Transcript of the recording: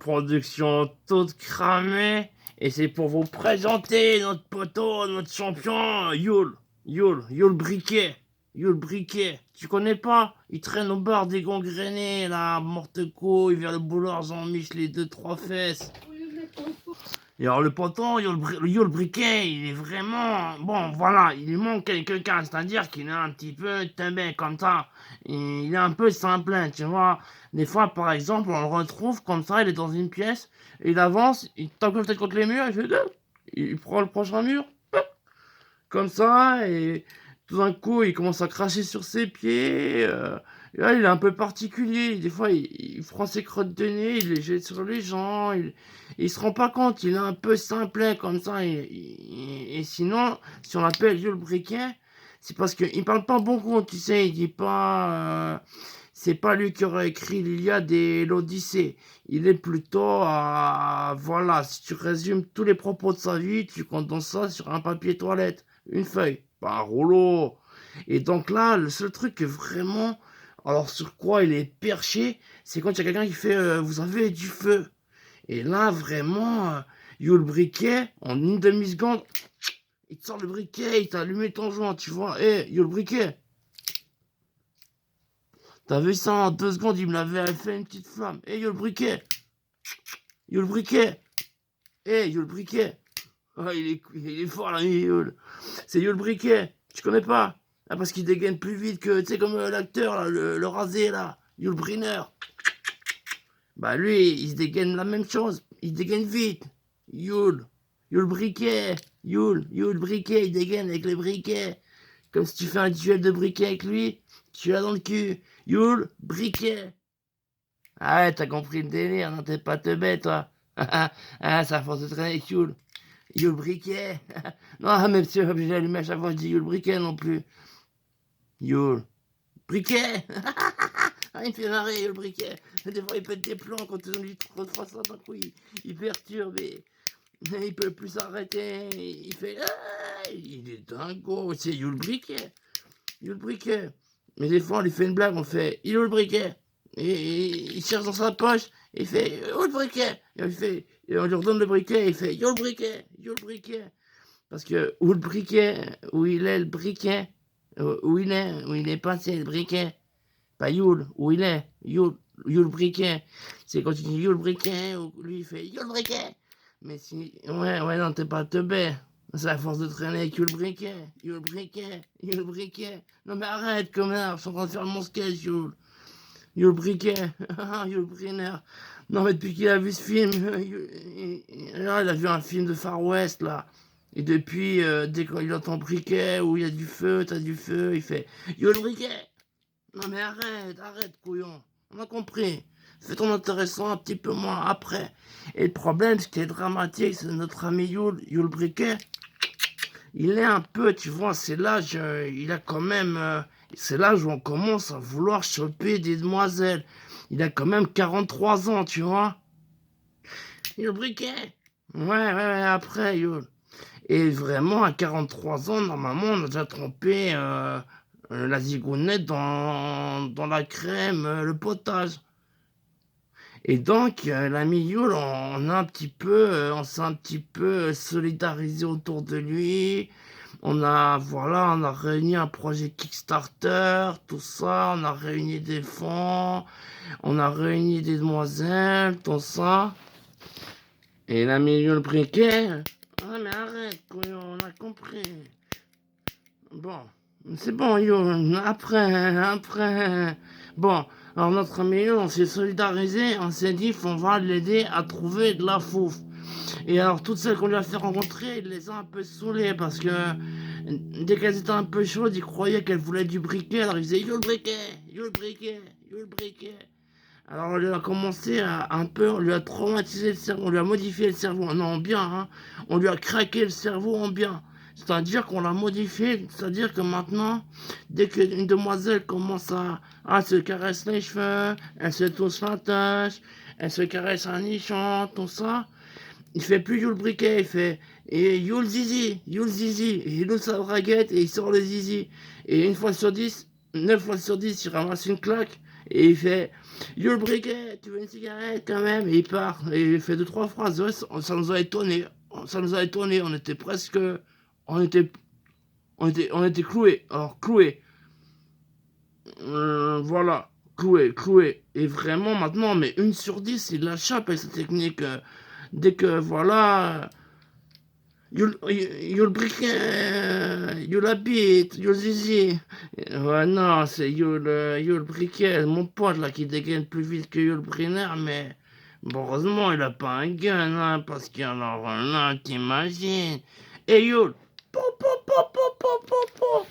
production toute cramée. Et c'est pour vous présenter notre poteau, notre champion, Yul Briquet. Yul Briquet. Tu connais pas? Il traîne au bar des gangrénés, là, morte couille, vers le boulard Jean-Mich, les 2-3 fesses. Et alors le poton, Yul Briquet, il est vraiment... Bon, voilà, il lui manque quelqu'un, c'est-à-dire qu'il est un petit peu tombé comme ça. Et il est un peu simple, tu vois. Des fois, par exemple, on le retrouve comme ça, il est dans une pièce, il avance, il tape la tête contre les murs, il fait... Il prend le prochain mur, comme ça, et tout d'un coup, il commence à cracher sur ses pieds. Et là, il est un peu particulier. Des fois, il prend ses crottes de nez, il les jette sur les gens. Il se rend pas compte, il est un peu simplet comme ça. Et sinon, si on l'appelle Yul Briquet, c'est parce qu'il parle pas beaucoup, tu sais. Il dit pas. C'est pas lui qui aurait écrit l'Iliade et l'Odyssée. Il est plutôt à... Voilà, si tu résumes tous les propos de sa vie, tu condenses ça sur un papier toilette. Une feuille, pas un rouleau. Et donc là, le seul truc que vraiment... Alors sur quoi il est perché, c'est quand il y a quelqu'un qui fait vous avez du feu. Et là, vraiment, Yul Briquet, en une demi-seconde, il te sort le briquet, il t'a allumé ton joint, tu vois. Eh, Yul Briquet, t'as vu ça en 2 secondes, il me l'avait fait une petite flamme. Eh, Yul Briquet, Yul Briquet, eh, Yul Briquet. Ah, il est fort là, Yul. C'est Yul Briquet, tu connais pas? Ah, parce qu'il dégaine plus vite que, tu sais, comme l'acteur, là, le rasé, là, Yul Brynner. Bah, lui, il se dégaine la même chose. Il dégaine vite. Yul Briquet. Yul Briquet, il dégaine avec les briquets. Comme si tu fais un duel de briquets avec lui, tu l'as dans le cul. Yul Briquet. Ah ouais, t'as compris le délire, non, t'es pas teubé, toi. Ah, ça force de traîner avec Yul Briquet. Non, même si je suis obligé d'allumer à chaque fois que je dis Yul Briquet non plus. Yul Briquet. Ah, il me fait marrer, le briquet. Des fois, il pète des plombs quand on lui trop de fois ça, d'un coup, il perturbe et il peut plus s'arrêter. Il fait... Ah, il est dingo, c'est Yul Briquet. Yul Briquet. Mais des fois, on lui fait une blague, on fait il est où le briquet? Et il cherche dans sa poche, et il fait où le briquet? Et on lui redonne le briquet, et il fait yo le briquet, yo le briquet. Parce que où le briquet, où il est le briquet, où il est passé le briquet. Pas Yul, où il est, Yul Briquet. C'est quand tu dis Yul Briquet, ou lui il fait Yul Briquet. Mais si, ouais, non, t'es pas teubé. C'est à force de traîner avec Yul Briquet, Yul Briquet, Yul Briquet. Non mais arrête, connard, je suis en train de faire mon sketch, Yul Briquet, Yul Brynner. Non mais depuis qu'il a vu ce film, là, il a vu un film de Far West, là. Et depuis, dès qu'il entend Briquet, où il y a du feu, t'as du feu, il fait Yul Briquet. Non mais arrête, couillon. On a compris. Fais ton intéressant un petit peu moins après. Et le problème, ce qui est dramatique, c'est notre ami Yul Briquet. Il est un peu, tu vois, c'est l'âge, il a quand même... c'est l'âge où on commence à vouloir choper des demoiselles. Il a quand même 43 ans, tu vois. Yul Briquet. Ouais, après, Yul. Et vraiment, à 43 ans, normalement, on a déjà trompé la zigounette dans la crème, le potage. Et donc, l'ami Yul, on s'est un petit peu solidarisé autour de lui. On a réuni un projet Kickstarter, tout ça. On a réuni des fonds, on a réuni des demoiselles, tout ça. Et l'ami Yul Briquet, ah mais arrête, couillon, on a compris. Bon, c'est bon, après. Bon, alors notre ami, on s'est solidarisé, on s'est dit, on va l'aider à trouver de la fouffe. Et alors, toutes celles qu'on lui a fait rencontrer, il les a un peu saoulées parce que dès qu'elles étaient un peu chaudes, ils croyaient qu'elles voulaient du briquet. Alors ils disaient, yo le briquet, yo le briquet, yo le briquet. Alors on lui a commencé à un peu, on lui a traumatisé le cerveau, on lui a modifié le cerveau, non en bien, hein. On lui a craqué le cerveau en bien. C'est-à-dire qu'on l'a modifié, c'est-à-dire que maintenant, dès qu'une demoiselle commence à se caresser les cheveux, elle se touche la tâche, elle se caresse un nichon, tout ça, il fait plus Yul Briquet, il fait et Yul Zizi, et il ouvre sa braguette et il sort le Zizi. Et une fois sur 10, 9 fois sur 10, il ramasse une claque Et il fait, yo le briquet, tu veux une cigarette quand même? Et il part, et il fait deux, trois phrases, ouais, ça nous a étonné, ça nous a étonné, on était presque, on était, on était cloués, alors cloués, voilà, cloués, cloués, et vraiment maintenant, mais 1 sur 10, il la chope avec cette technique, dès que, voilà, yo le briquet, yo la bite, yo le zizi. Ouais, non, c'est yo le briquet, mon pote là qui dégaine plus vite que yo le brinner, mais bon, heureusement il a pas un gun, hein, parce qu'alors là, t'imagines. Et yo, po, po, po, po, po, po, po.